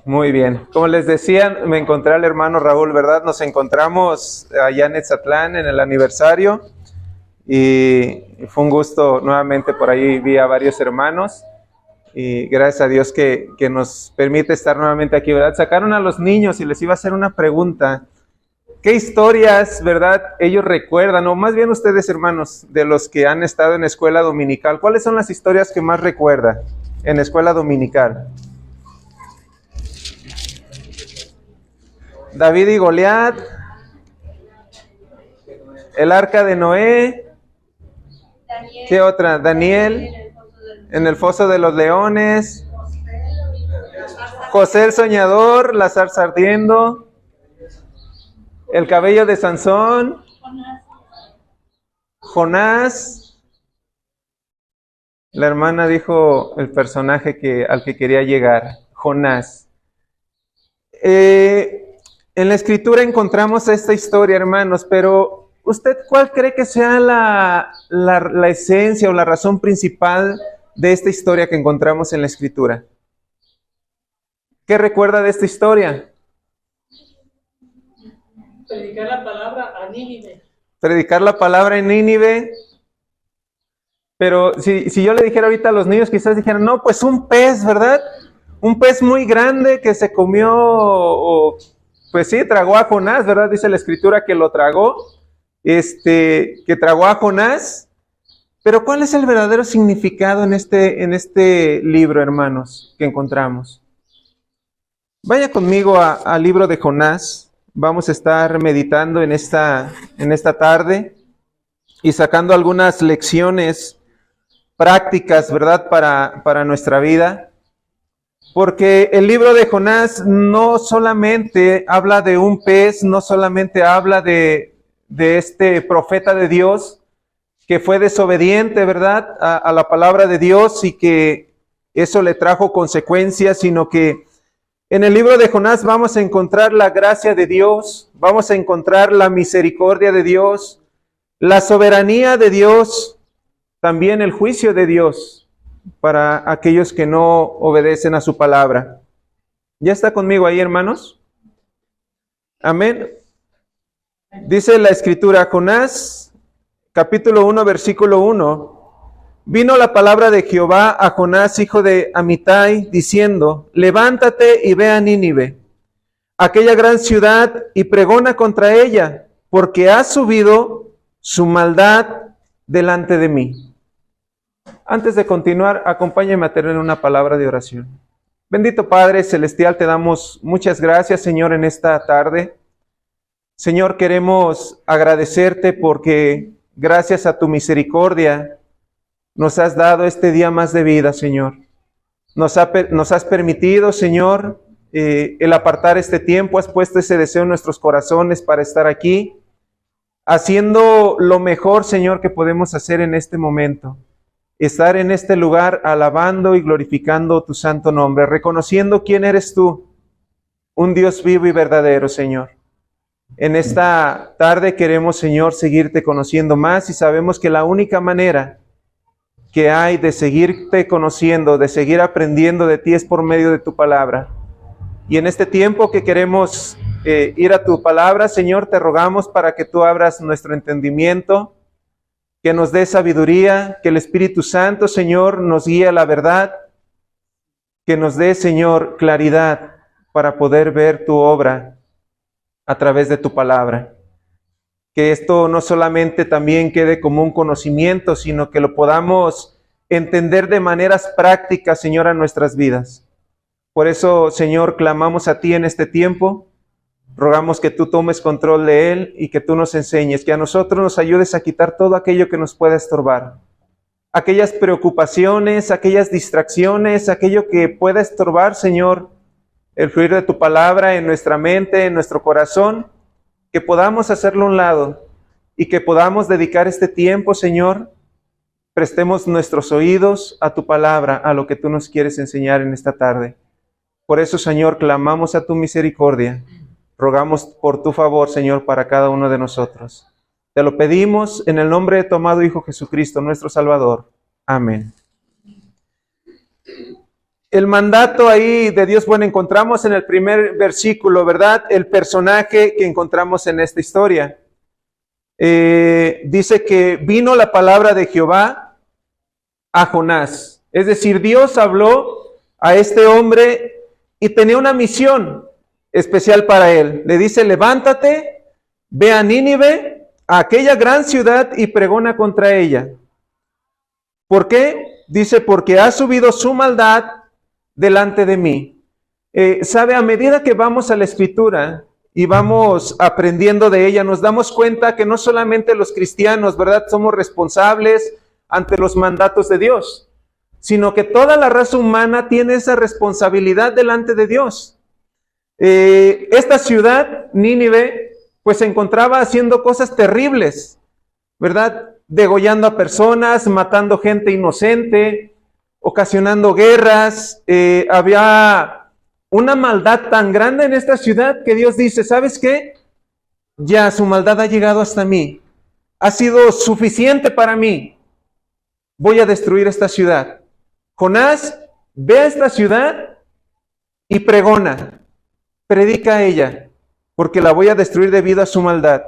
Muy bien. Como les decía, me encontré al hermano Raúl, ¿verdad? Nos encontramos allá en Etzatlán en el aniversario y fue un gusto nuevamente. Por ahí vi a varios hermanos y gracias a Dios que nos permite estar nuevamente aquí, ¿verdad? Sacaron a los niños y les iba a hacer una pregunta. ¿Qué historias, verdad, ellos recuerdan? O más bien ustedes, hermanos, de los que han estado en escuela dominical, ¿cuáles son las historias que más recuerdan en escuela dominical? David y Goliat, el arca de Noé, ¿qué otra? Daniel, en el foso de los leones, José el soñador, la zarza ardiendo, el cabello de Sansón, Jonás. La hermana dijo el personaje al que quería llegar, Jonás. En la escritura encontramos esta historia, hermanos, pero ¿usted cuál cree que sea la esencia o la razón principal de esta historia que encontramos en la escritura? ¿Qué recuerda de esta historia? Predicar la palabra a Nínive. Predicar la palabra en Nínive. Pero si yo le dijera ahorita a los niños, quizás dijeran, no, pues un pez, ¿verdad? Un pez muy grande que se comió, pues sí, tragó a Jonás, ¿verdad? Dice la escritura que lo tragó, que tragó a Jonás. Pero ¿cuál es el verdadero significado en este libro, hermanos, que encontramos? Vaya conmigo al libro de Jonás. Vamos a estar meditando en esta tarde y sacando algunas lecciones prácticas, ¿verdad?, para nuestra vida. Porque el libro de Jonás no solamente habla de un pez, no solamente habla de este profeta de Dios que fue desobediente, ¿verdad?, a la palabra de Dios y que eso le trajo consecuencias, sino que en el libro de Jonás vamos a encontrar la gracia de Dios, vamos a encontrar la misericordia de Dios, la soberanía de Dios, también el juicio de Dios para aquellos que no obedecen a su palabra. ¿Ya está conmigo ahí, hermanos? Amén. Dice la escritura, Jonás, capítulo 1, versículo 1. Vino la palabra de Jehová a Jonás, hijo de Amitai, diciendo, levántate y ve a Nínive, aquella gran ciudad, y pregona contra ella, porque ha subido su maldad delante de mí. Antes de continuar, acompáñame a tener una palabra de oración. Bendito Padre Celestial, te damos muchas gracias, Señor, en esta tarde. Señor, queremos agradecerte porque gracias a tu misericordia nos has dado este día más de vida, Señor. Nos has permitido, Señor, el apartar este tiempo. Has puesto ese deseo en nuestros corazones para estar aquí, haciendo lo mejor, Señor, que podemos hacer en este momento. Estar en este lugar alabando y glorificando tu santo nombre, reconociendo quién eres tú, un Dios vivo y verdadero, Señor. En esta tarde queremos, Señor, seguirte conociendo más y sabemos que la única manera que hay de seguirte conociendo, de seguir aprendiendo de ti es por medio de tu palabra. Y en este tiempo que queremos ir a tu palabra, Señor, te rogamos para que tú abras nuestro entendimiento, que nos dé sabiduría, que el Espíritu Santo, Señor, nos guíe a la verdad, que nos dé, Señor, claridad para poder ver tu obra a través de tu palabra. Que esto no solamente también quede como un conocimiento, sino que lo podamos entender de maneras prácticas, Señor, a nuestras vidas. Por eso, Señor, clamamos a ti en este tiempo. Rogamos que tú tomes control de él y que tú nos enseñes, que a nosotros nos ayudes a quitar todo aquello que nos pueda estorbar. Aquellas preocupaciones, aquellas distracciones, aquello que pueda estorbar, Señor, el fluir de tu palabra en nuestra mente, en nuestro corazón, que podamos hacerlo a un lado y que podamos dedicar este tiempo, Señor, prestemos nuestros oídos a tu palabra, a lo que tú nos quieres enseñar en esta tarde. Por eso, Señor, clamamos a tu misericordia. Rogamos por tu favor, Señor, para cada uno de nosotros. Te lo pedimos en el nombre de tu amado Hijo Jesucristo, nuestro Salvador. Amén. el mandato ahí de Dios, bueno, encontramos en el primer versículo, ¿verdad? El personaje que encontramos en esta historia. Dice que vino la palabra de Jehová a Jonás. Es decir, Dios habló a este hombre y tenía una misión especial para él. Le dice, levántate, ve a Nínive, a aquella gran ciudad, y pregona contra ella. ¿Por qué? Dice, porque ha subido su maldad delante de mí. Sabe, a medida que vamos a la Escritura y vamos aprendiendo de ella, nos damos cuenta que no solamente los cristianos, ¿verdad?, somos responsables ante los mandatos de Dios, sino que toda la raza humana tiene esa responsabilidad delante de Dios. Esta ciudad, Nínive, pues se encontraba haciendo cosas terribles, ¿verdad? Degollando a personas, matando gente inocente, ocasionando guerras. Había una maldad tan grande en esta ciudad que Dios dice, ¿sabes qué? Ya su maldad ha llegado hasta mí. Ha sido suficiente para mí. Voy a destruir esta ciudad. Jonás, ve a esta ciudad y pregona. Predica a ella, porque la voy a destruir debido a su maldad.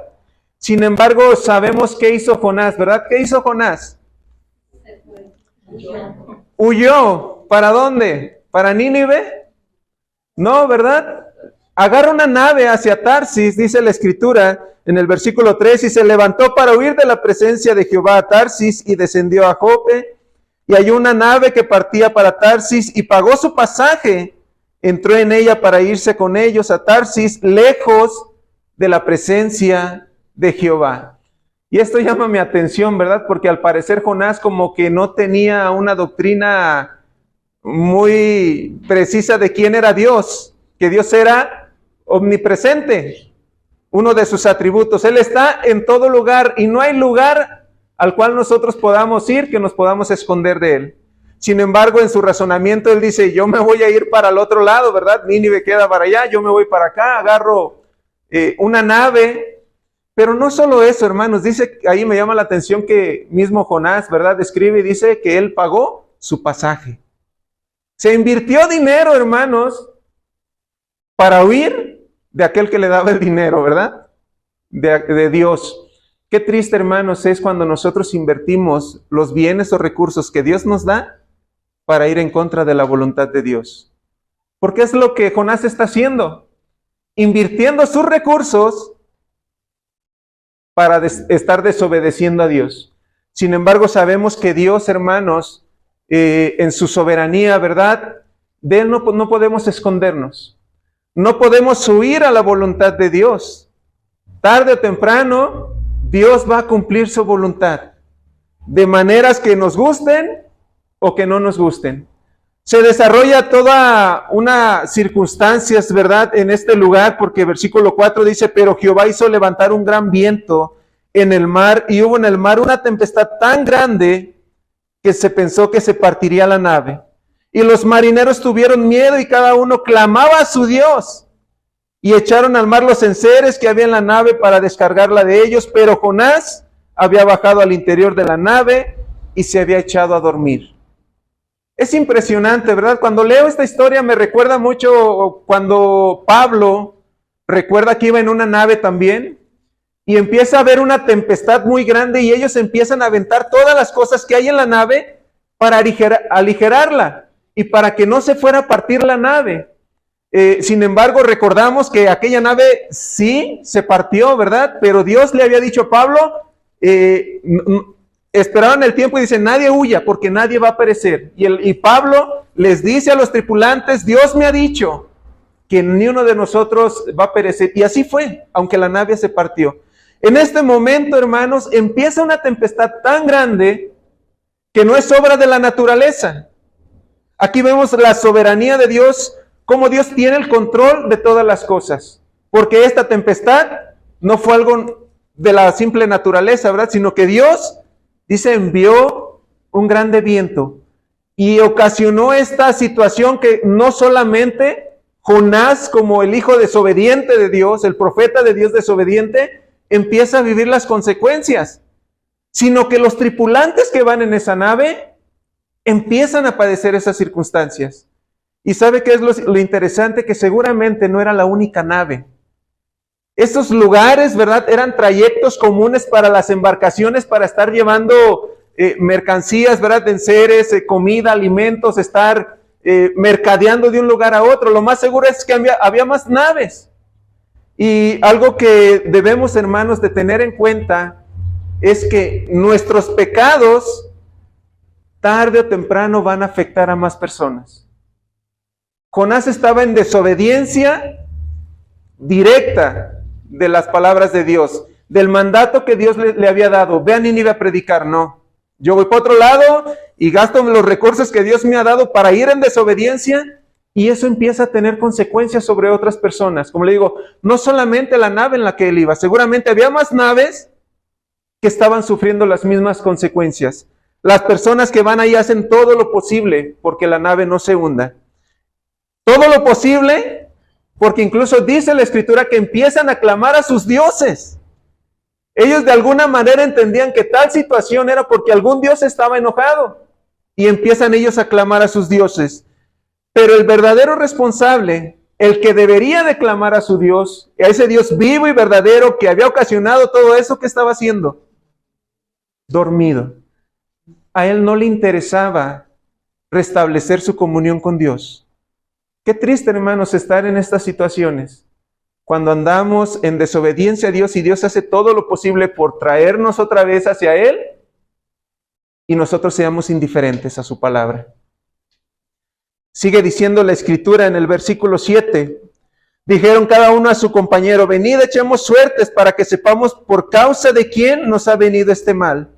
Sin embargo, sabemos qué hizo Jonás, ¿verdad? ¿Qué hizo Jonás? Huyó. ¿Para dónde? ¿Para Nínive? No, ¿verdad? Agarra una nave hacia Tarsis, dice la Escritura en el versículo 3, y se levantó para huir de la presencia de Jehová a Tarsis, y descendió a Jope, y halló una nave que partía para Tarsis, y pagó su pasaje. Entró en ella para irse con ellos a Tarsis, lejos de la presencia de Jehová. Y esto llama mi atención, ¿verdad? Porque al parecer Jonás como que no tenía una doctrina muy precisa de quién era Dios, que Dios era omnipresente, uno de sus atributos. Él está en todo lugar y no hay lugar al cual nosotros podamos ir que nos podamos esconder de él. Sin embargo, en su razonamiento, él dice, yo me voy a ir para el otro lado, ¿verdad? Nínive queda para allá, yo me voy para acá, agarro una nave. Pero no solo eso, hermanos, dice, ahí me llama la atención que mismo Jonás, ¿verdad? Escribe y dice que él pagó su pasaje. Se invirtió dinero, hermanos, para huir de aquel que le daba el dinero, ¿verdad? De Dios. Qué triste, hermanos, es cuando nosotros invertimos los bienes o recursos que Dios nos da para ir en contra de la voluntad de Dios. Porque es lo que Jonás está haciendo, invirtiendo sus recursos para estar desobedeciendo a Dios. Sin embargo, sabemos que Dios, hermanos, en su soberanía, ¿verdad? De Él no podemos escondernos. No podemos huir a la voluntad de Dios. Tarde o temprano, Dios va a cumplir su voluntad. De maneras que nos gusten o que no nos gusten. Se desarrolla toda una circunstancias, ¿verdad? En este lugar, porque versículo 4 dice, pero Jehová hizo levantar un gran viento en el mar, y hubo en el mar una tempestad tan grande que se pensó que se partiría la nave. Y los marineros tuvieron miedo y cada uno clamaba a su Dios. Y echaron al mar los enseres que había en la nave para descargarla de ellos, pero Jonás había bajado al interior de la nave y se había echado a dormir. Es impresionante, ¿verdad? Cuando leo esta historia me recuerda mucho cuando Pablo recuerda que iba en una nave también y empieza a haber una tempestad muy grande y ellos empiezan a aventar todas las cosas que hay en la nave para aligerarla y para que no se fuera a partir la nave. Sin embargo, recordamos que aquella nave sí se partió, ¿verdad? Pero Dios le había dicho a Pablo, esperaban el tiempo y dicen, nadie huya porque nadie va a perecer. Y Pablo les dice a los tripulantes, Dios me ha dicho que ni uno de nosotros va a perecer. Y así fue, aunque la nave se partió. En este momento, hermanos, empieza una tempestad tan grande que no es obra de la naturaleza. Aquí vemos la soberanía de Dios, cómo Dios tiene el control de todas las cosas. Porque esta tempestad no fue algo de la simple naturaleza, ¿verdad? Sino que Dios, dice, envió un grande viento y ocasionó esta situación que no solamente Jonás, como el hijo desobediente de Dios, el profeta de Dios desobediente, empieza a vivir las consecuencias, sino que los tripulantes que van en esa nave empiezan a padecer esas circunstancias. Y ¿sabe qué es lo interesante? Que seguramente no era la única nave. Esos lugares, ¿verdad? Eran trayectos comunes para las embarcaciones para estar llevando mercancías, ¿verdad? Enseres, comida, alimentos, estar mercadeando de un lugar a otro. Lo más seguro es que había más naves. Y algo que debemos, hermanos, de tener en cuenta es que nuestros pecados tarde o temprano van a afectar a más personas. Jonás estaba en desobediencia directa de las palabras de Dios, del mandato que Dios le había dado. Ve a Nínive a predicar. No, yo voy para otro lado y gasto los recursos que Dios me ha dado para ir en desobediencia, y eso empieza a tener consecuencias sobre otras personas. Como le digo, no solamente la nave en la que él iba, seguramente había más naves que estaban sufriendo las mismas consecuencias. Las personas que van ahí hacen todo lo posible porque la nave no se hunda. Todo lo posible, porque incluso dice la Escritura que empiezan a clamar a sus dioses. Ellos de alguna manera entendían que tal situación era porque algún dios estaba enojado, y empiezan ellos a clamar a sus dioses. Pero el verdadero responsable, el que debería de clamar a su Dios, a ese Dios vivo y verdadero que había ocasionado todo eso, ¿qué estaba haciendo? Dormido. A él no le interesaba restablecer su comunión con Dios. Qué triste, hermanos, estar en estas situaciones, cuando andamos en desobediencia a Dios y Dios hace todo lo posible por traernos otra vez hacia Él y nosotros seamos indiferentes a su palabra. Sigue diciendo la Escritura en el versículo 7. Dijeron cada uno a su compañero: venid, echemos suertes para que sepamos por causa de quién nos ha venido este mal.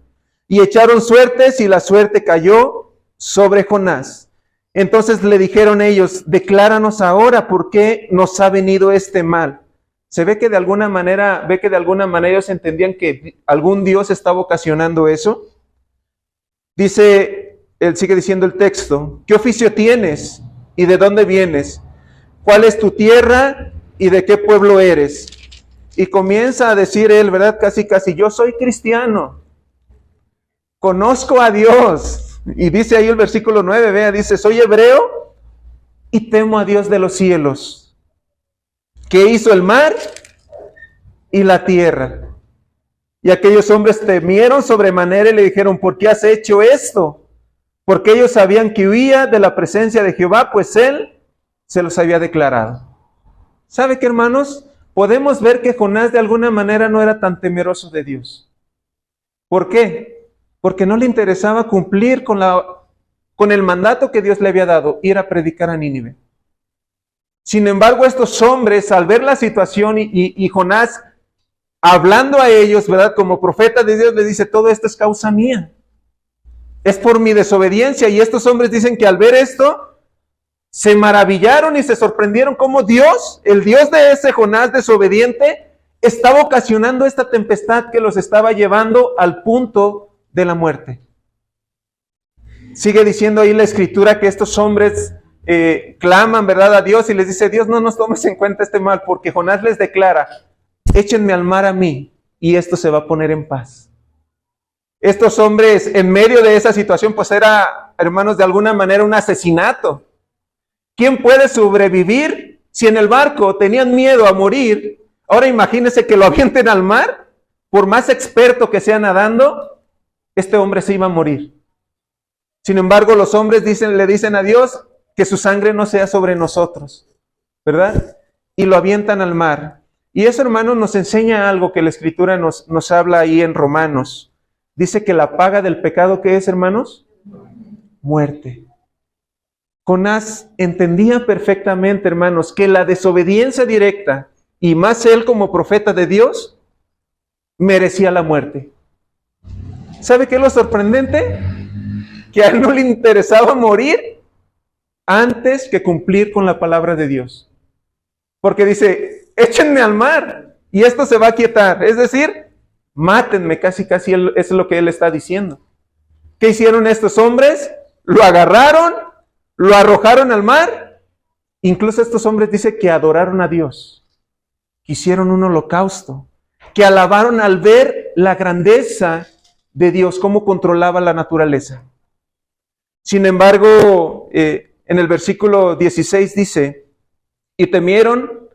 Y echaron suertes, y la suerte cayó sobre Jonás. Entonces le dijeron ellos: decláranos ahora por qué nos ha venido este mal. Se ve que de alguna manera, ellos entendían que algún Dios estaba ocasionando eso. Dice, él sigue diciendo el texto: ¿qué oficio tienes y de dónde vienes? ¿Cuál es tu tierra y de qué pueblo eres? Y comienza a decir él, ¿verdad? Casi, yo soy cristiano, conozco a Dios. Y dice ahí el versículo 9, vea, dice: soy hebreo y temo a Dios de los cielos, que hizo el mar y la tierra. Y aquellos hombres temieron sobremanera y le dijeron: ¿por qué has hecho esto? Porque ellos sabían que huía de la presencia de Jehová, pues él se los había declarado. ¿Sabe qué, hermanos? Podemos ver que Jonás de alguna manera no era tan temeroso de Dios. ¿Por qué? Porque no le interesaba cumplir con el mandato que Dios le había dado, ir a predicar a Nínive. Sin embargo, estos hombres, al ver la situación y Jonás hablando a ellos, ¿verdad? Como profeta de Dios, le dice: todo esto es causa mía. Es por mi desobediencia. Y estos hombres dicen que al ver esto, se maravillaron y se sorprendieron cómo Dios, el Dios de ese Jonás desobediente, estaba ocasionando esta tempestad que los estaba llevando al punto de la muerte. Sigue diciendo ahí la Escritura que estos hombres claman, ¿verdad?, a Dios, y les dice: Dios, no nos tomes en cuenta este mal, porque Jonás les declara: échenme al mar a mí y esto se va a poner en paz. Estos hombres, en medio de esa situación, pues era, hermanos, de alguna manera un asesinato. ¿Quién puede sobrevivir si en el barco tenían miedo a morir? Ahora imagínense que lo avienten al mar. Por más experto que sea nadando, este hombre se iba a morir. Sin embargo, los hombres le dicen a Dios que su sangre no sea sobre nosotros, ¿verdad? Y lo avientan al mar. Y eso, hermanos, nos enseña algo que la Escritura nos habla ahí en Romanos. Dice que la paga del pecado, ¿qué es, hermanos? Muerte. Jonás entendía perfectamente, hermanos, que la desobediencia directa, y más él como profeta de Dios, merecía la muerte. ¿Sabe qué es lo sorprendente? Que a él no le interesaba morir antes que cumplir con la palabra de Dios. Porque dice: échenme al mar y esto se va a quietar. Es decir, mátenme, casi es lo que él está diciendo. ¿Qué hicieron estos hombres? Lo agarraron, lo arrojaron al mar. Incluso estos hombres dicen que adoraron a Dios, que hicieron un holocausto, que alabaron al ver la grandeza de Dios, cómo controlaba la naturaleza. Sin embargo, en en el versículo 16 dice, y temieron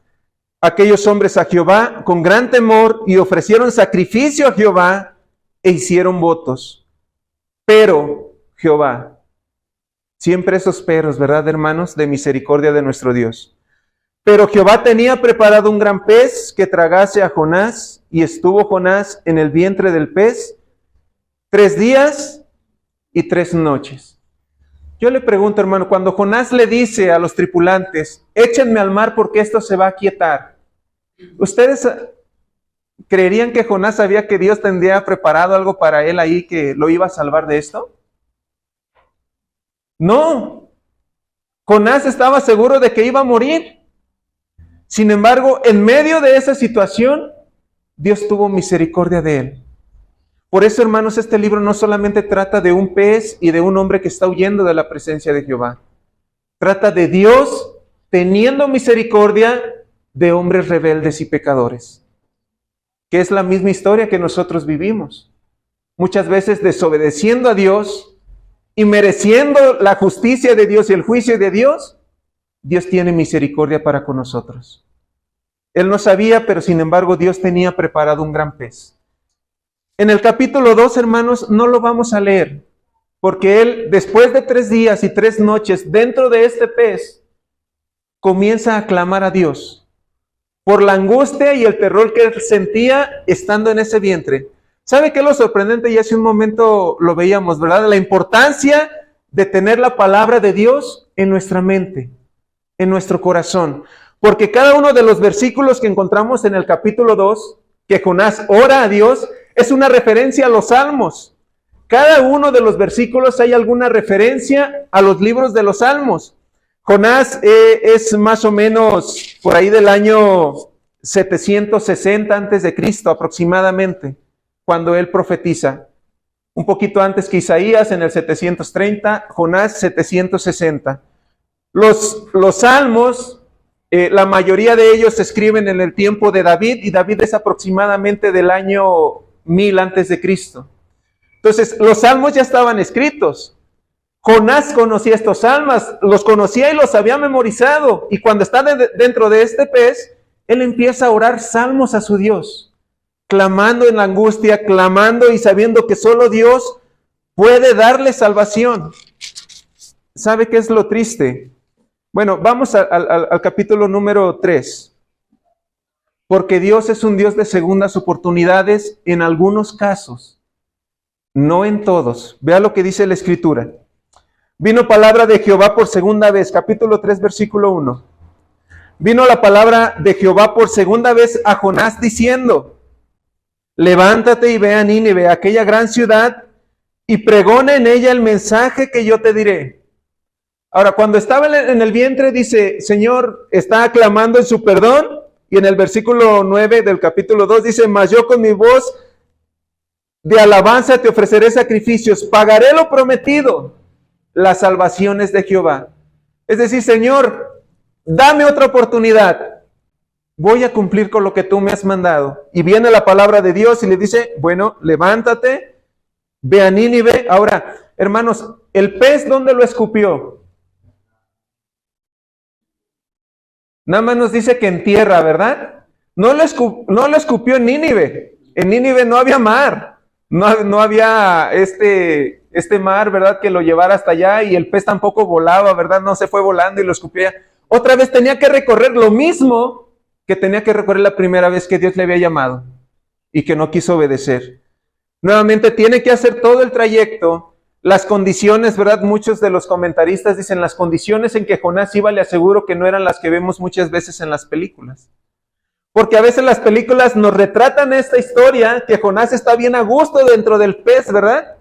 aquellos hombres a Jehová con gran temor y ofrecieron sacrificio a Jehová e hicieron votos. Pero Jehová, siempre esos peros, ¿verdad, hermanos? De misericordia de nuestro Dios. Pero Jehová tenía preparado un gran pez que tragase a Jonás, y estuvo Jonás en el vientre del pez 3 días y 3 noches. Yo le pregunto, hermano, cuando Jonás le dice a los tripulantes, échenme al mar porque esto se va a aquietar, ¿ustedes creerían que Jonás sabía que Dios tendría preparado algo para él ahí que lo iba a salvar de esto? No. Jonás estaba seguro de que iba a morir. Sin embargo, en medio de esa situación, Dios tuvo misericordia de él. Por eso, hermanos, este libro no solamente trata de un pez y de un hombre que está huyendo de la presencia de Jehová. Trata de Dios teniendo misericordia de hombres rebeldes y pecadores, que es la misma historia que nosotros vivimos. Muchas veces desobedeciendo a Dios y mereciendo la justicia de Dios y el juicio de Dios, Dios tiene misericordia para con nosotros. Él no sabía, pero sin embargo Dios tenía preparado un gran pez. En el capítulo 2, hermanos, no lo vamos a leer, porque él, después de 3 días y 3 noches dentro de este pez, comienza a clamar a Dios por la angustia y el terror que él sentía estando en ese vientre. ¿Sabe qué es lo sorprendente? Y hace un momento lo veíamos, ¿verdad? La importancia de tener la palabra de Dios en nuestra mente, en nuestro corazón. Porque cada uno de los versículos que encontramos en el capítulo 2, que Jonás ora a Dios, es una referencia a los salmos. Cada uno de los versículos hay alguna referencia a los libros de los salmos. Jonás es más o menos por ahí del año 760 antes de Cristo aproximadamente, cuando él profetiza. Un poquito antes que Isaías en el 730, Jonás 760. Los salmos, la mayoría de ellos se escriben en el tiempo de David, y David es aproximadamente del año 1000 antes de Cristo. Entonces, los salmos ya estaban escritos. Jonás conocía estos salmos, los conocía y los había memorizado. Y cuando está dentro de este pez, él empieza a orar salmos a su Dios, clamando en la angustia, clamando y sabiendo que solo Dios puede darle salvación. ¿Sabe qué es lo triste? Bueno, vamos al capítulo número 3. Porque Dios es un Dios de segundas oportunidades en algunos casos, no en todos. Vea lo que dice la Escritura. Vino palabra de Jehová por segunda vez, capítulo 3, versículo 1. Vino la palabra de Jehová por segunda vez a Jonás diciendo, levántate y ve a Nínive, aquella gran ciudad, y pregona en ella el mensaje que yo te diré. Ahora, cuando estaba en el vientre, dice, Señor, está aclamando en su perdón. Y en el versículo 9 del capítulo 2 dice, mas yo con mi voz de alabanza te ofreceré sacrificios, pagaré lo prometido, las salvaciones de Jehová. Es decir, Señor, dame otra oportunidad, voy a cumplir con lo que tú me has mandado. Y viene la palabra de Dios y le dice, bueno, levántate, ve a Nínive. Ahora, hermanos, ¿el pez dónde lo escupió? Nada más nos dice que en tierra, ¿verdad? No lo escupió en Nínive. En Nínive no había mar. No había este mar, ¿verdad? Que lo llevara hasta allá, y el pez tampoco volaba, ¿verdad? No se fue volando y lo escupía. Otra vez tenía que recorrer lo mismo que tenía que recorrer la primera vez que Dios le había llamado y que no quiso obedecer. Nuevamente tiene que hacer todo el trayecto. Las condiciones, ¿verdad? Muchos de los comentaristas dicen las condiciones en que Jonás iba, le aseguro que no eran las que vemos muchas veces en las películas. Porque a veces las películas nos retratan esta historia, que Jonás está bien a gusto dentro del pez, ¿verdad?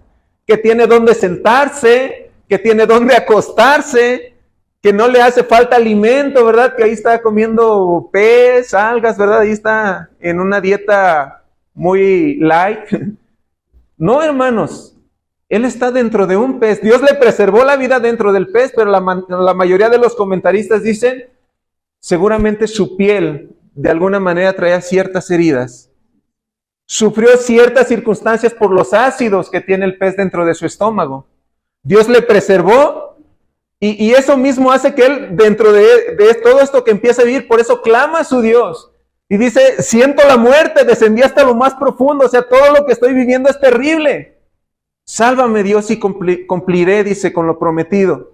Que tiene donde sentarse, que tiene donde acostarse, que no le hace falta alimento, ¿verdad? Que ahí está comiendo pez, algas, ¿verdad? Ahí está en una dieta muy light. No, hermanos. Él está dentro de un pez. Dios le preservó la vida dentro del pez, pero la mayoría de los comentaristas dicen, seguramente su piel de alguna manera traía ciertas heridas. Sufrió ciertas circunstancias por los ácidos que tiene el pez dentro de su estómago. Dios le preservó Y eso mismo hace que él, dentro de todo esto que empieza a vivir, por eso clama a su Dios. Y dice, siento la muerte, descendí hasta lo más profundo, o sea, todo lo que estoy viviendo es terrible. Sálvame, Dios, y cumpliré, dice, con lo prometido.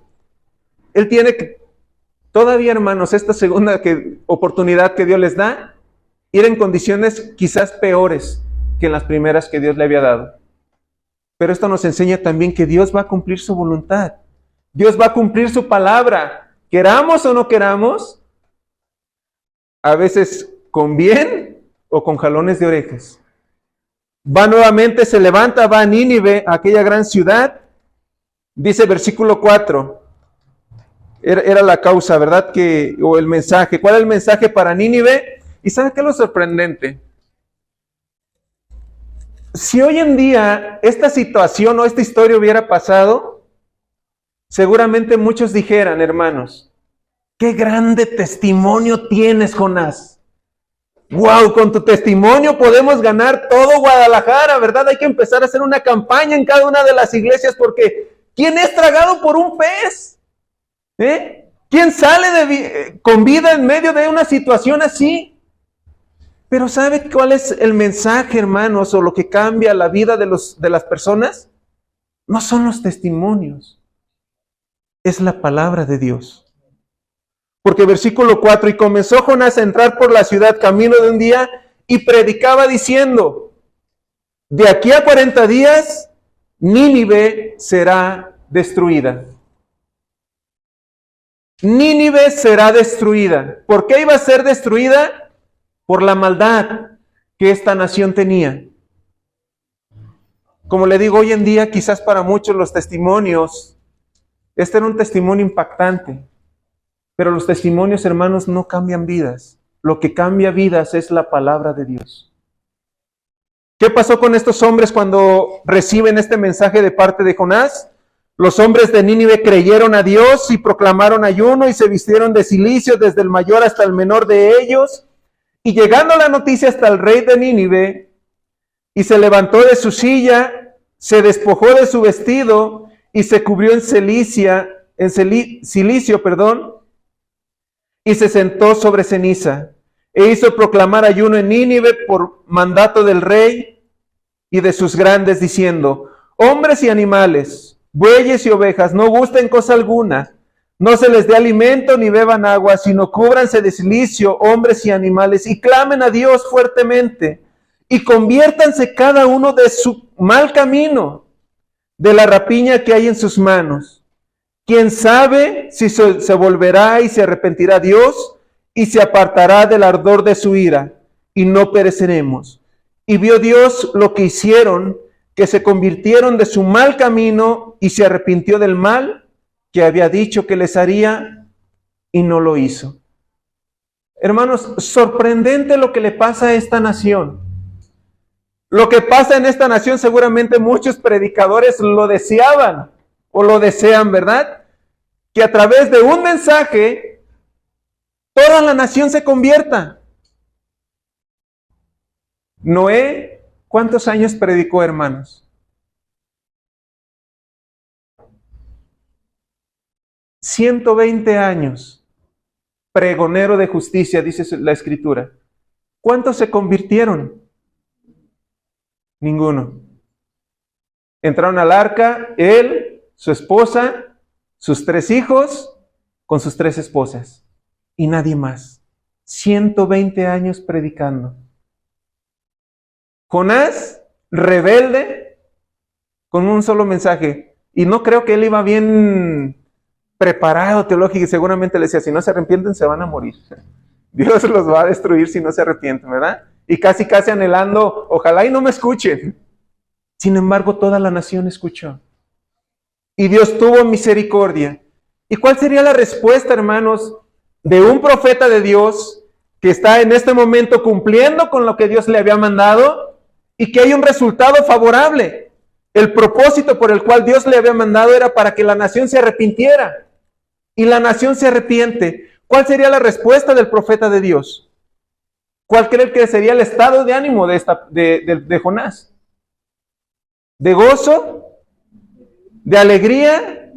Él tiene que, todavía, hermanos, esta segunda oportunidad que Dios les da, ir en condiciones quizás peores que en las primeras que Dios le había dado. Pero esto nos enseña también que Dios va a cumplir su voluntad. Dios va a cumplir su palabra. Queramos o no queramos, a veces con bien o con jalones de orejas. Va nuevamente, se levanta, va a Nínive, aquella gran ciudad. Dice versículo 4. Era la causa, ¿verdad? O el mensaje. ¿Cuál es el mensaje para Nínive? ¿Y sabe qué es lo sorprendente? Si hoy en día esta situación o esta historia hubiera pasado, seguramente muchos dijeran, hermanos, qué grande testimonio tienes, Jonás. ¡Wow! Con tu testimonio podemos ganar todo Guadalajara, ¿verdad? Hay que empezar a hacer una campaña en cada una de las iglesias porque ¿quién es tragado por un pez? ¿Quién sale con vida en medio de una situación así? Pero ¿sabe cuál es el mensaje, hermanos, o lo que cambia la vida de las personas? No son los testimonios, es la palabra de Dios. Porque versículo 4, y comenzó Jonás a entrar por la ciudad camino de un día y predicaba diciendo, de aquí a 40 días, Nínive será destruida. Nínive será destruida. ¿Por qué iba a ser destruida? Por la maldad que esta nación tenía. Como le digo, hoy en día quizás para muchos los testimonios, este era un testimonio impactante. Pero los testimonios, hermanos, no cambian vidas. Lo que cambia vidas es la palabra de Dios. ¿Qué pasó con estos hombres cuando reciben este mensaje de parte de Jonás? Los hombres de Nínive creyeron a Dios y proclamaron ayuno y se vistieron de cilicio desde el mayor hasta el menor de ellos. Y llegando la noticia hasta el rey de Nínive, y se levantó de su silla, se despojó de su vestido y se cubrió en silicio, y se sentó sobre ceniza, e hizo proclamar ayuno en Nínive por mandato del rey y de sus grandes, diciendo, hombres y animales, bueyes y ovejas, no gusten cosa alguna, no se les dé alimento ni beban agua, sino cúbranse de cilicio, hombres y animales, y clamen a Dios fuertemente, y conviértanse cada uno de su mal camino, de la rapiña que hay en sus manos. ¿Quién sabe si se volverá y se arrepentirá Dios y se apartará del ardor de su ira y no pereceremos? Y vio Dios lo que hicieron, que se convirtieron de su mal camino y se arrepintió del mal que había dicho que les haría y no lo hizo. Hermanos, sorprendente lo que le pasa a esta nación. Lo que pasa en esta nación seguramente muchos predicadores lo deseaban o lo desean, ¿verdad? Que a través de un mensaje toda la nación se convierta. Noé, ¿cuántos años predicó, hermanos? 120 años. Pregonero de justicia, dice la Escritura. ¿Cuántos se convirtieron? Ninguno. Entraron al arca, él, su esposa, sus 3 hijos, con sus 3 esposas. Y nadie más. 120 años predicando. Jonás, rebelde, con un solo mensaje. Y no creo que él iba bien preparado teológico, y seguramente le decía, si no se arrepienten se van a morir. Dios los va a destruir si no se arrepienten, ¿verdad? Y casi anhelando, ojalá y no me escuchen. Sin embargo, toda la nación escuchó. Y Dios tuvo misericordia. ¿Y cuál sería la respuesta, hermanos, de un profeta de Dios que está en este momento cumpliendo con lo que Dios le había mandado y que hay un resultado favorable? El propósito por el cual Dios le había mandado era para que la nación se arrepintiera. Y la nación se arrepiente. ¿Cuál sería la respuesta del profeta de Dios? ¿Cuál cree que sería el estado de ánimo de Jonás? ¿De gozo? ¿De alegría?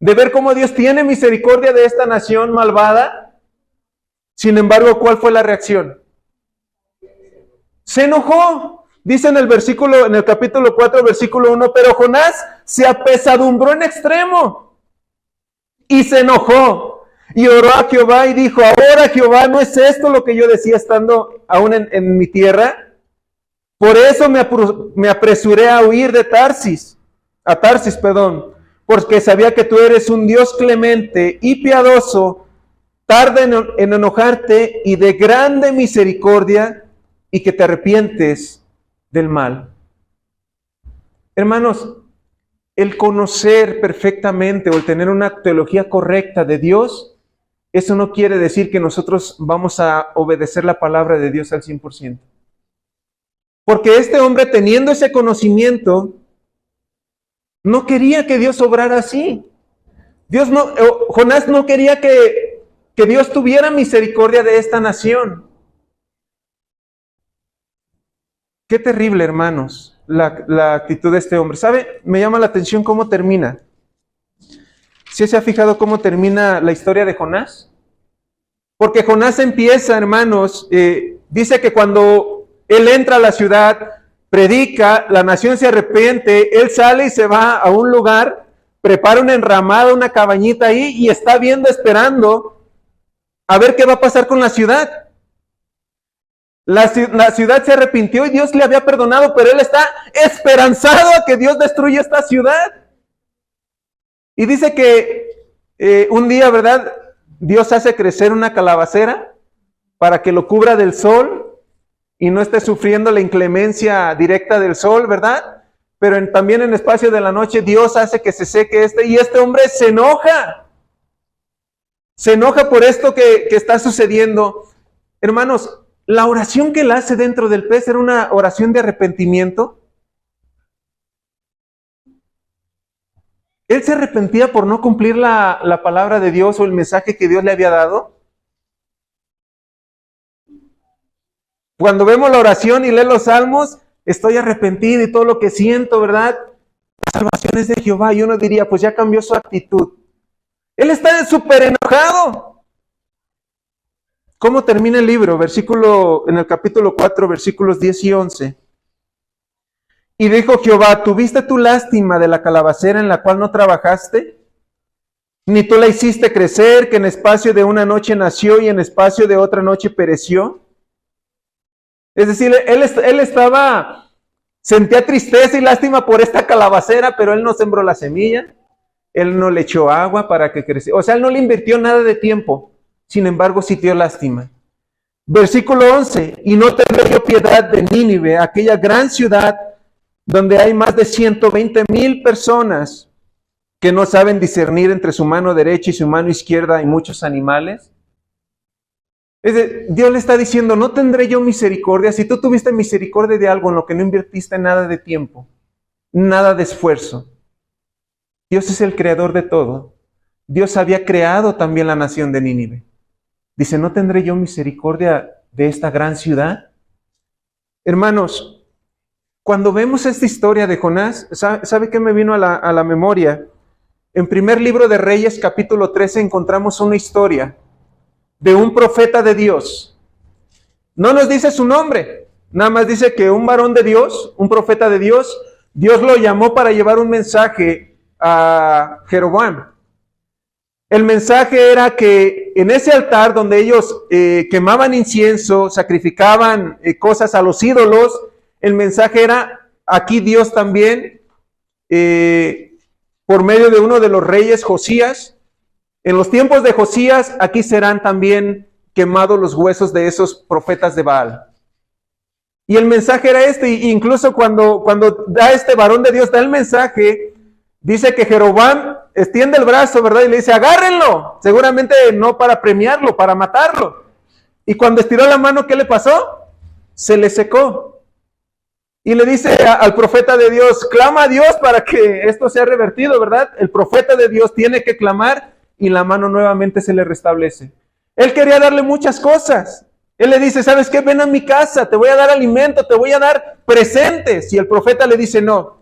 de ver cómo Dios tiene misericordia de esta nación malvada. Sin embargo, ¿cuál fue la reacción? Se enojó. Dice en el capítulo 4, versículo 1, pero Jonás se apesadumbró en extremo y se enojó y oró a Jehová y dijo, ahora Jehová, ¿no es esto lo que yo decía estando aún en mi tierra? Por eso me apresuré a huir de Tarsis, porque sabía que tú eres un Dios clemente y piadoso, tarda en enojarte y de grande misericordia, y que te arrepientes del mal. Hermanos, el conocer perfectamente o el tener una teología correcta de Dios, eso no quiere decir que nosotros vamos a obedecer la palabra de Dios al 100%. Porque este hombre, teniendo ese conocimiento, no quería que Dios obrara así. Jonás no quería que Dios tuviera misericordia de esta nación. Qué terrible, hermanos, la actitud de este hombre. ¿Sabe? Me llama la atención cómo termina. ¿Sí se ha fijado cómo termina la historia de Jonás? Porque Jonás empieza, hermanos, dice que cuando él entra a la ciudad, predica, la nación se arrepiente, él sale y se va a un lugar, prepara una enramada, una cabañita ahí y está viendo, esperando a ver qué va a pasar con la ciudad. La ciudad se arrepintió y Dios le había perdonado, pero él está esperanzado a que Dios destruya esta ciudad. Y dice que un día, ¿verdad? Dios hace crecer una calabacera para que lo cubra del sol y no esté sufriendo la inclemencia directa del sol, ¿verdad? Pero también en el espacio de la noche Dios hace que se seque y este hombre se enoja. Se enoja por esto que está sucediendo. Hermanos, la oración que él hace dentro del pez era una oración de arrepentimiento. Él se arrepentía por no cumplir la palabra de Dios o el mensaje que Dios le había dado. Cuando vemos la oración y lee los salmos, estoy arrepentido y todo lo que siento, ¿verdad? La salvación es de Jehová. Y uno diría, pues ya cambió su actitud. Él está súper enojado. ¿Cómo termina el libro? En el capítulo 4, versículos 10 y 11. Y dijo Jehová, ¿tuviste tu lástima de la calabacera en la cual no trabajaste? ¿Ni tú la hiciste crecer, que en espacio de una noche nació y en espacio de otra noche pereció? Es decir, él sentía tristeza y lástima por esta calabacera, pero él no sembró la semilla, él no le echó agua para que creciera. O sea, él no le invirtió nada de tiempo. Sin embargo, sintió lástima. Versículo 11. Y no tendré yo piedad de Nínive, aquella gran ciudad donde hay más de 120,000 personas que no saben discernir entre su mano derecha y su mano izquierda y muchos animales. Dios le está diciendo, no tendré yo misericordia. Si tú tuviste misericordia de algo en lo que no invertiste nada de tiempo, nada de esfuerzo. Dios es el creador de todo. Dios había creado también la nación de Nínive. Dice, ¿no tendré yo misericordia de esta gran ciudad? Hermanos, cuando vemos esta historia de Jonás, ¿sabe qué me vino a la memoria? En primer libro de Reyes, capítulo 13, encontramos una historia de un profeta de Dios. No nos dice su nombre, nada más dice que un varón de Dios, un profeta de Dios, Dios lo llamó para llevar un mensaje a Jeroboam. El mensaje era que en ese altar donde ellos quemaban incienso, sacrificaban cosas a los ídolos, el mensaje era, aquí Dios también, por medio de uno de los reyes, Josías, en los tiempos de Josías, aquí serán también quemados los huesos de esos profetas de Baal. Y el mensaje era este, e incluso cuando da este varón de Dios, da el mensaje, dice que Jeroboam extiende el brazo, ¿verdad? Y le dice, agárrenlo. Seguramente no para premiarlo, para matarlo. Y cuando estiró la mano, ¿qué le pasó? Se le secó. Y le dice al profeta de Dios, clama a Dios para que esto sea revertido, ¿verdad? El profeta de Dios tiene que clamar y la mano nuevamente se le restablece. Él quería darle muchas cosas. Él le dice, ¿sabes qué? Ven a mi casa, te voy a dar alimento, te voy a dar presentes. Y el profeta le dice, no.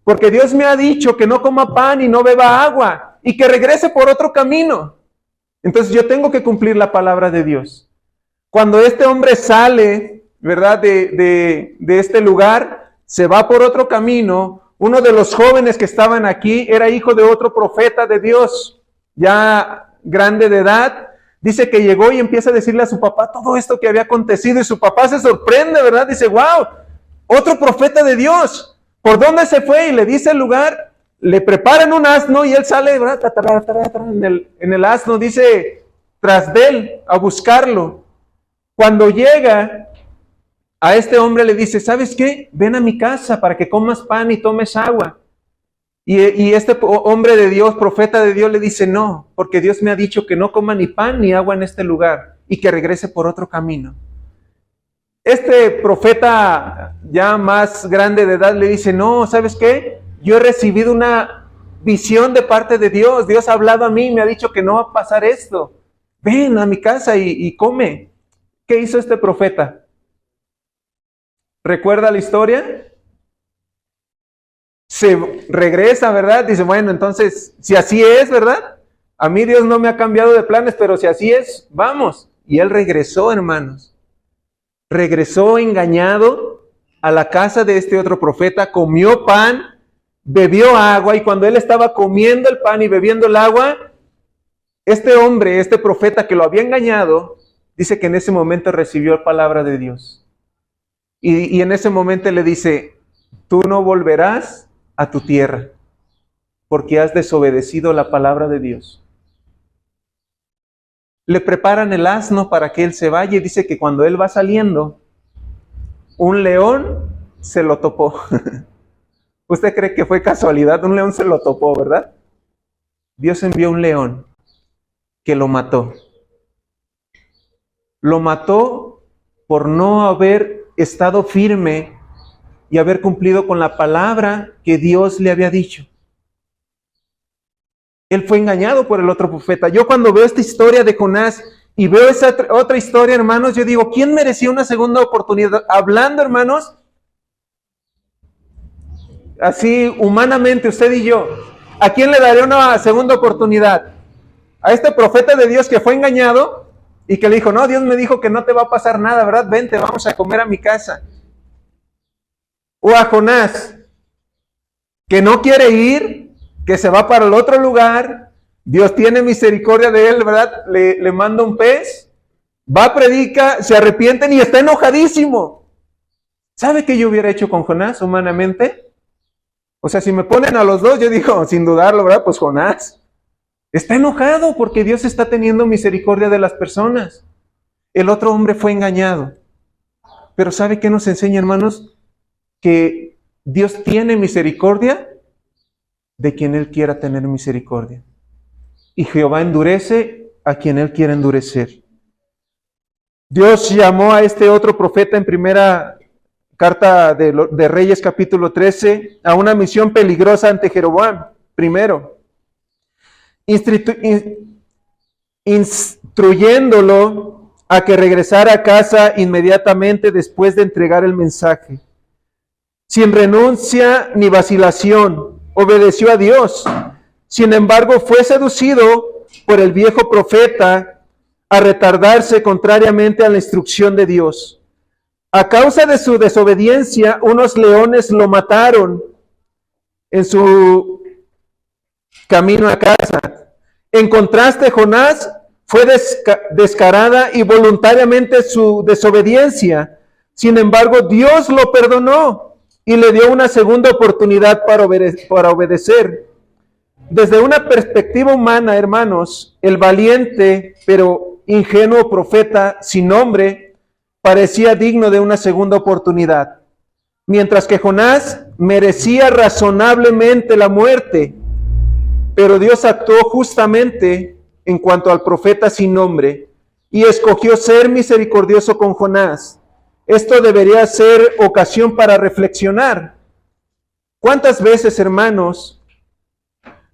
Porque Dios me ha dicho que no coma pan y no beba agua. y que regrese por otro camino. Entonces yo tengo que cumplir la palabra de Dios. Cuando este hombre sale, ¿verdad? De este lugar, se va por otro camino. Uno de los jóvenes que estaban aquí era hijo de otro profeta de Dios, ya grande de edad. Dice que llegó y empieza a decirle a su papá todo esto que había acontecido, y su papá se sorprende, ¿verdad? Dice, wow, otro profeta de Dios. ¿Por dónde se fue? Y le dice el lugar. Le preparan un asno y él sale, ¿verdad? En el asno, dice, tras de él, a buscarlo. Cuando llega, a este hombre le dice, ¿sabes qué? Ven a mi casa para que comas pan y tomes agua. Y este hombre de Dios, profeta de Dios, le dice, no, porque Dios me ha dicho que no coma ni pan ni agua en este lugar y que regrese por otro camino. Este profeta ya más grande de edad le dice, no, ¿sabes qué? Yo he recibido una visión de parte de Dios. Dios ha hablado a mí y me ha dicho que no va a pasar esto. Ven a mi casa y come. ¿Qué hizo este profeta? ¿Recuerda la historia? Se regresa, ¿verdad? Dice, bueno, entonces, si así es, ¿verdad? A mí Dios no me ha cambiado de planes, pero si así es, vamos. Y él regresó, hermanos. Regresó engañado a la casa de este otro profeta, comió pan, bebió agua, y cuando él estaba comiendo el pan y bebiendo el agua, este hombre, este profeta que lo había engañado, dice que en ese momento recibió la palabra de Dios. Y en ese momento le dice, tú no volverás a tu tierra, porque has desobedecido la palabra de Dios. Le preparan el asno para que él se vaya, y dice que cuando él va saliendo, un león se lo topó. ¿Usted cree que fue casualidad? Un león se lo topó, ¿verdad? Dios envió un león que lo mató. Lo mató por no haber estado firme y haber cumplido con la palabra que Dios le había dicho. Él fue engañado por el otro profeta. Yo cuando veo esta historia de Jonás y veo esa otra historia, hermanos, yo digo, ¿quién merecía una segunda oportunidad? Hablando, hermanos, así humanamente, usted y yo, ¿a quién le daría una segunda oportunidad? A este profeta de Dios que fue engañado y que le dijo, no, Dios me dijo que no te va a pasar nada, ¿verdad? Vente, vamos a comer a mi casa. O a Jonás, que no quiere ir, que se va para el otro lugar, Dios tiene misericordia de él, ¿verdad? Le manda un pez, va, predica, se arrepienten y está enojadísimo. ¿Sabe qué yo hubiera hecho con Jonás humanamente? O sea, si me ponen a los dos, yo digo, sin dudarlo, ¿verdad? Pues Jonás está enojado porque Dios está teniendo misericordia de las personas. El otro hombre fue engañado. Pero ¿sabe qué nos enseña, hermanos? Que Dios tiene misericordia de quien Él quiera tener misericordia. Y Jehová endurece a quien Él quiera endurecer. Dios llamó a este otro profeta en primera carta de Reyes capítulo 13 a una misión peligrosa ante Jeroboam. Primero, instruyéndolo a que regresara a casa inmediatamente después de entregar el mensaje. Sin renuncia ni vacilación, obedeció a Dios. Sin embargo, fue seducido por el viejo profeta a retardarse contrariamente a la instrucción de Dios. A causa de su desobediencia, unos leones lo mataron en su camino a casa. En contraste, Jonás fue descarada y voluntariamente su desobediencia. Sin embargo, Dios lo perdonó y le dio una segunda oportunidad para obedecer. Desde una perspectiva humana, hermanos, el valiente pero ingenuo profeta sin nombre parecía digno de una segunda oportunidad, mientras que Jonás merecía razonablemente la muerte. Pero Dios actuó justamente en cuanto al profeta sin nombre y escogió ser misericordioso con Jonás. Esto debería ser ocasión para reflexionar. ¿Cuántas veces, hermanos,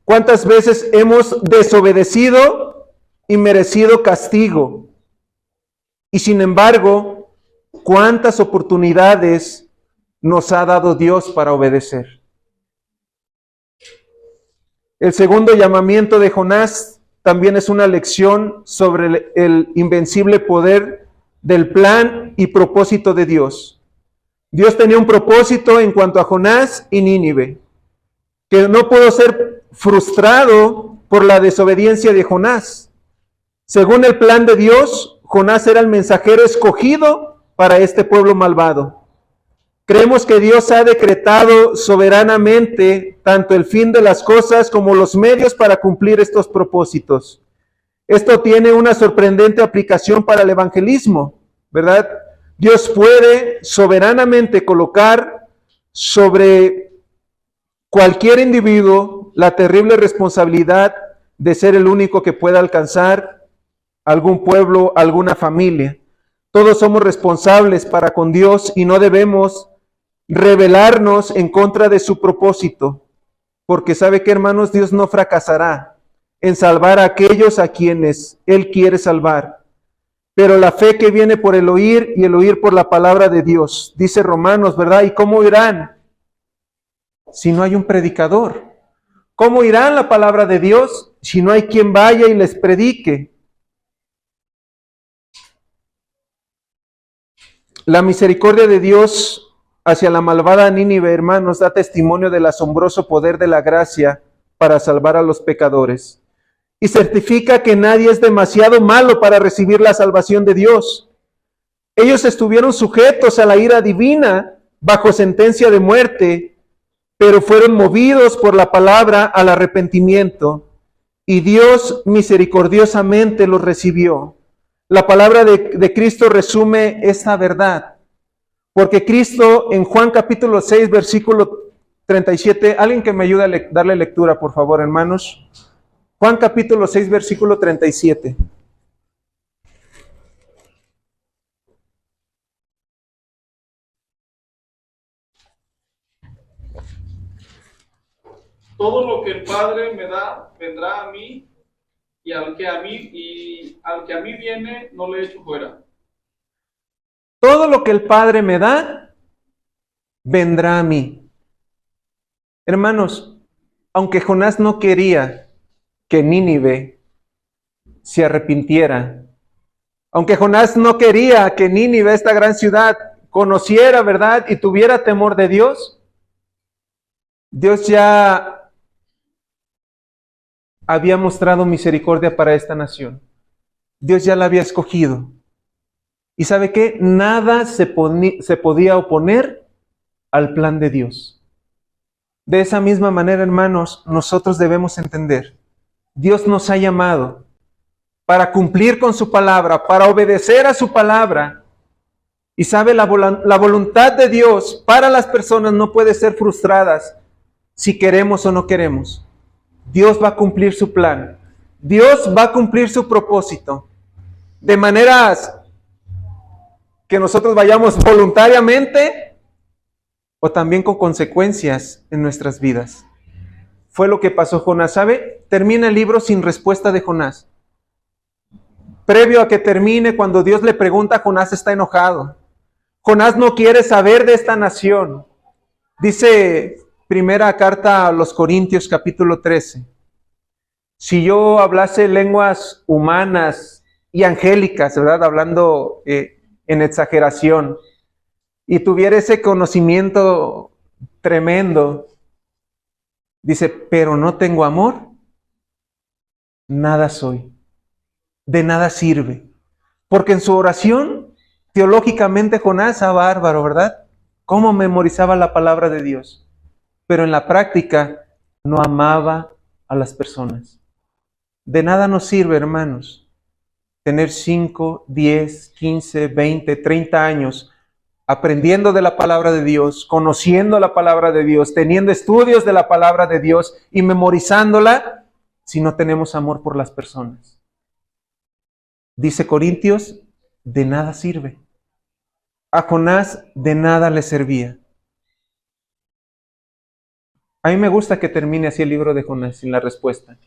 cuántas veces hemos desobedecido y merecido castigo? Y sin embargo, ¿cuántas oportunidades nos ha dado Dios para obedecer? El segundo llamamiento de Jonás también es una lección sobre el invencible poder del plan y propósito de Dios. Dios tenía un propósito en cuanto a Jonás y Nínive, que no pudo ser frustrado por la desobediencia de Jonás. Según el plan de Dios, Jonás era el mensajero escogido para este pueblo malvado. Creemos que Dios ha decretado soberanamente tanto el fin de las cosas como los medios para cumplir estos propósitos. Esto tiene una sorprendente aplicación para el evangelismo, ¿verdad? Dios puede soberanamente colocar sobre cualquier individuo la terrible responsabilidad de ser el único que pueda alcanzar algún pueblo, alguna familia. Todos somos responsables para con Dios y no debemos rebelarnos en contra de su propósito, porque sabe que, hermanos, Dios no fracasará en salvar a aquellos a quienes Él quiere salvar. Pero la fe que viene por el oír y el oír por la palabra de Dios, dice Romanos, ¿verdad? ¿Y cómo irán si no hay un predicador? ¿Cómo irán la palabra de Dios si no hay quien vaya y les predique? La misericordia de Dios hacia la malvada Nínive, hermanos, da testimonio del asombroso poder de la gracia para salvar a los pecadores. Y certifica que nadie es demasiado malo para recibir la salvación de Dios. Ellos estuvieron sujetos a la ira divina bajo sentencia de muerte, pero fueron movidos por la palabra al arrepentimiento, y Dios misericordiosamente los recibió. La palabra de Cristo resume esta verdad, porque Cristo en Juan capítulo 6, versículo 37, alguien que me ayude a darle lectura, por favor, hermanos. Juan capítulo 6, versículo 37. Todo lo que el Padre me da vendrá a mí, y al que a mí viene no le echo fuera. Todo lo que el Padre me da vendrá a mí. Hermanos, aunque Jonás no quería que Nínive se arrepintiera, aunque Jonás no quería que Nínive, esta gran ciudad, conociera, ¿verdad?, y tuviera temor de Dios, Dios ya había mostrado misericordia para esta nación. Dios ya la había escogido. ¿Y sabe qué? Nada se podía oponer al plan de Dios. De esa misma manera, hermanos, nosotros debemos entender, Dios nos ha llamado para cumplir con su palabra, para obedecer a su palabra. Y sabe, la voluntad de Dios para las personas no puede ser frustrada si queremos o no queremos. Dios va a cumplir su plan. Dios va a cumplir su propósito. De maneras que nosotros vayamos voluntariamente o también con consecuencias en nuestras vidas. Fue lo que pasó Jonás. ¿Sabe? Termina el libro sin respuesta de Jonás. Previo a que termine, cuando Dios le pregunta, Jonás está enojado. Jonás no quiere saber de esta nación. Dice primera carta a los Corintios capítulo 13. Si yo hablase lenguas humanas y angélicas, ¿verdad? Hablando en exageración, y tuviera ese conocimiento tremendo, dice, pero no tengo amor, nada soy, de nada sirve. Porque en su oración, teológicamente Jonás, bárbaro, ¿verdad? Cómo memorizaba la palabra de Dios. Pero en la práctica no amaba a las personas. De nada nos sirve, hermanos, tener 5, 10, 15, 20, 30 años aprendiendo de la palabra de Dios, conociendo la palabra de Dios, teniendo estudios de la palabra de Dios y memorizándola, si no tenemos amor por las personas. Dice Corintios, de nada sirve. A Jonás de nada le servía. A mí me gusta que termine así el libro de Jonás sin la respuesta.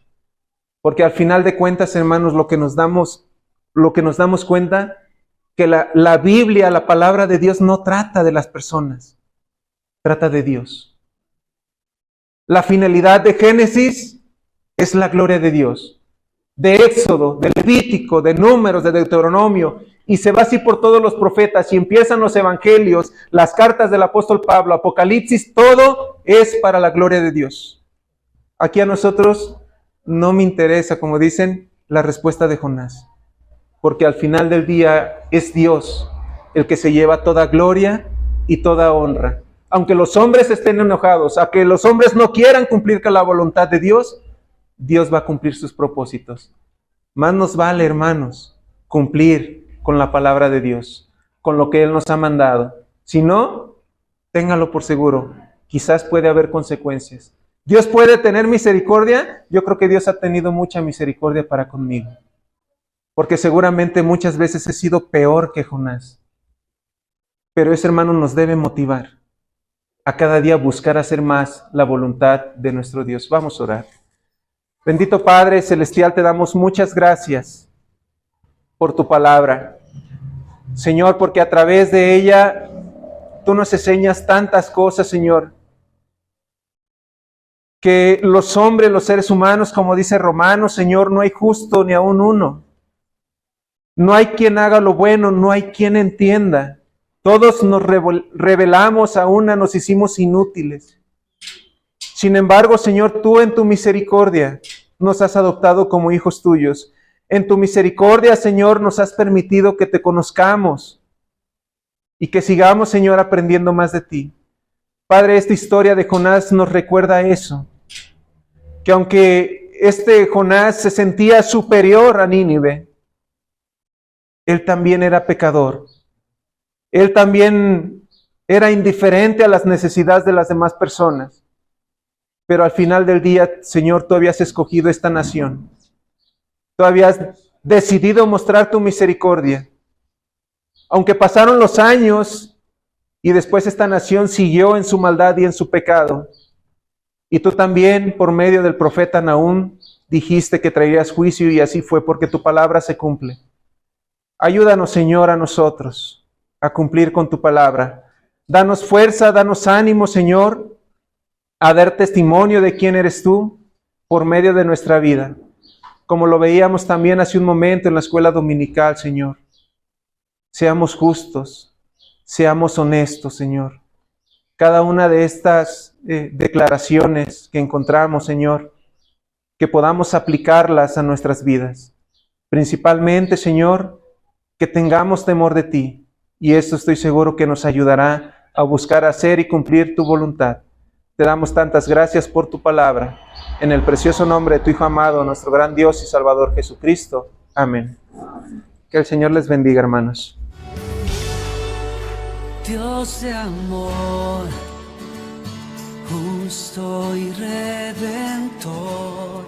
Porque al final de cuentas, hermanos, lo que nos damos cuenta, que la Biblia, la palabra de Dios, no trata de las personas, trata de Dios. La finalidad de Génesis es la gloria de Dios. De Éxodo, de Levítico, de Números, de Deuteronomio, y se va así por todos los profetas, y empiezan los evangelios, las cartas del apóstol Pablo, Apocalipsis, todo es para la gloria de Dios. Aquí a nosotros no me interesa, como dicen, la respuesta de Jonás, porque al final del día es Dios el que se lleva toda gloria y toda honra. Aunque los hombres estén enojados, aunque los hombres no quieran cumplir con la voluntad de Dios, Dios va a cumplir sus propósitos. Más nos vale, hermanos, cumplir con la palabra de Dios, con lo que Él nos ha mandado. Si no, téngalo por seguro, quizás puede haber consecuencias. ¿Dios puede tener misericordia? Yo creo que Dios ha tenido mucha misericordia para conmigo, porque seguramente muchas veces he sido peor que Jonás. Pero ese, hermano, nos debe motivar a cada día buscar hacer más la voluntad de nuestro Dios. Vamos a orar. Bendito Padre Celestial, te damos muchas gracias por tu palabra. Señor, porque a través de ella tú nos enseñas tantas cosas, Señor, que los hombres, los seres humanos, como dice Romanos, Señor, no hay justo ni aun uno. No hay quien haga lo bueno, no hay quien entienda. Todos nos rebelamos, a una nos hicimos inútiles. Sin embargo, Señor, tú en tu misericordia nos has adoptado como hijos tuyos. En tu misericordia, Señor, nos has permitido que te conozcamos y que sigamos, Señor, aprendiendo más de ti. Padre, esta historia de Jonás nos recuerda eso, que aunque Jonás se sentía superior a Nínive, él también era pecador. Él también era indiferente a las necesidades de las demás personas. Pero al final del día, Señor, tú habías escogido esta nación. Tú habías decidido mostrar tu misericordia. Aunque pasaron los años y después esta nación siguió en su maldad y en su pecado. Y tú también, por medio del profeta Nahum, dijiste que traerías juicio, y así fue, porque tu palabra se cumple. Ayúdanos, Señor, a nosotros a cumplir con tu palabra. Danos fuerza, danos ánimo, Señor, a dar testimonio de quién eres tú por medio de nuestra vida. Como lo veíamos también hace un momento en la escuela dominical, Señor. Seamos justos, seamos honestos, Señor. Cada una de estas declaraciones que encontramos, Señor, que podamos aplicarlas a nuestras vidas. Principalmente, Señor, que tengamos temor de ti. Y esto estoy seguro que nos ayudará a buscar hacer y cumplir tu voluntad. Te damos tantas gracias por tu palabra. En el precioso nombre de tu Hijo amado, nuestro gran Dios y Salvador Jesucristo. Amén. Que el Señor les bendiga, hermanos. Dios de amor, justo y redentor,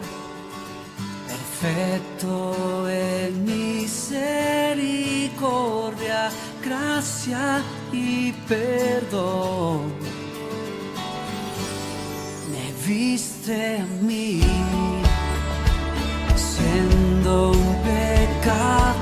perfecto en misericordia, gracia y perdón. Me viste a mí, siendo un pecador.